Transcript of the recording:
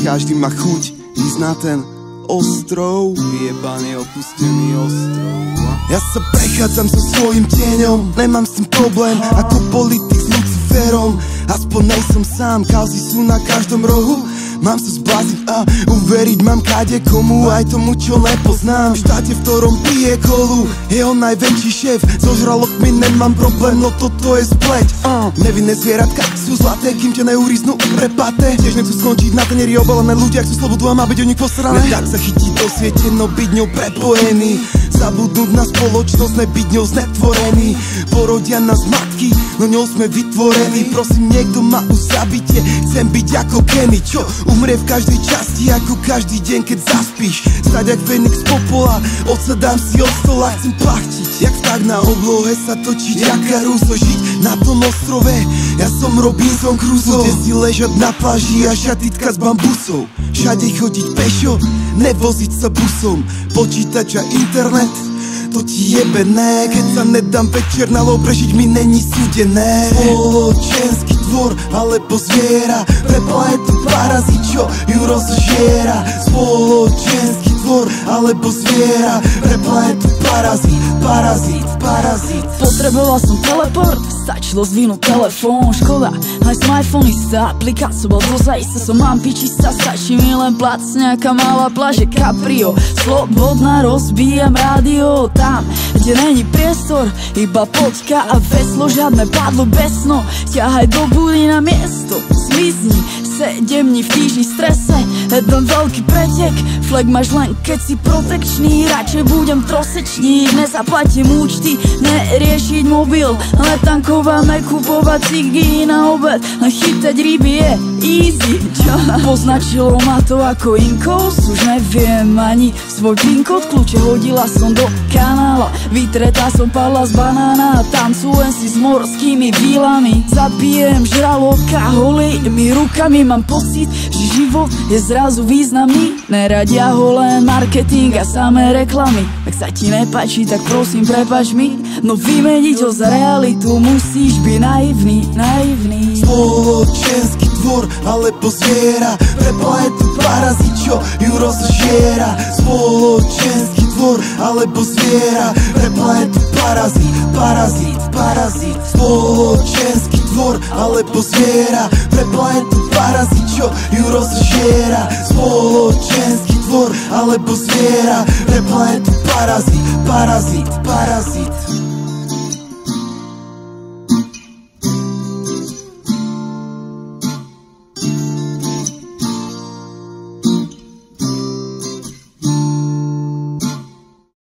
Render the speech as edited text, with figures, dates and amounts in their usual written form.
každý má chuť ísť na ten ostrov, vyjebaný opustený ostrov. Ja sa prechádzam so svojím tieňom, nemám s tým problém, ako politik s Luciferom. Aspoň nejsom sám, kauzy sú na každom rohu. Mám sa zbláziť a uveriť mám kade komu, aj tomu čo nepoznám. V štáte, v ktorom pije kolu, je on najväčší šéf. So žralokmi nemám problém, no toto je spleť. Nevinné zvieratka sú zlaté, kým ťa neuríznú prepaté. Tiež nechcú skončiť na tanieri obalené, ľudia chcú slobodu a má byť o nich posrané. Tak sa chytiť do siete, no byť ňou prepojený. Zabudnúť na spoločnosť, nebyť ňou znetvorený. Porodia nás matky, no ňou sme vytvorení. Prosím, niekto ma už zabite, chcem byť ako Kenny, čo umrie v každej časti, ako každý deň, keď zaspíš. Stať jak Fenix popola, odsadám si od stola. Chcem plachtiť, jak vták na oblohe, sa točiť jak Caruso. Žiť na tom ostrove, ja som Robinson Crusoe. Bude si ležať na pláži a šatitka s bambusou. Všade chodiť pešo, nevoziť sa busom. Počítač a internet, to ti jebené. Keď sa nedám večer na lov, prežiť mi není súdené. Spoločenský tvor, alebo zviera, pre planetu parazit, čo ju rozžiera. Spoločenský tvor, alebo zviera, pre planetu parazit, parazit, parazit. Potreboval som teleport, stačilo zvinúť telefón. Škoda, aj som iPhoneista, aplikáciou dozajista. Som mám pičista, stačí mi len plac, nejaká malá pláže Caprio. Slobodná, rozbíjam rádio, tam, kde není priestor, iba poďka a veslo. Žiadne padlo besno, ťahaj do budy na miesto. Zmizni, 7 dní v týždni strese, jeden veľký pretek. Flek máš len keď si protekčný, radšej budem trosečník. Nezaplatím účty, neriešiť mobil, len tankovať, nekupovať cigy na obed. Len chytať ryby je easy, čo? Poznačilo ma to ako inkous, už neviem ani svoj pin kód. Kľúče hodila som do kanála, vytretá som padla z banána. Tancujem si s morskými vílami, zabijem žraloka holými rukami. Mám pocit, že život je zrazu významný, neradia ho len marketing a samé reklamy. Ak sa ti nepáči, tak prosím prepáč mi, no vymeniť ho za realitu musíš byť naivný, naivný. Spoločenský tvor, alebo zviera, pre planetu parazit, čo ju rozžiera. Spoločenský tvor, alebo zviera, pre planetu parazit, parazit, parazit. Spoločenský tvor, alebo zviera, pre planetu parazit, čo ju rozžiera. Spoločenský tvor, alebo zviera, pre planetu parazit, parazit, parazit.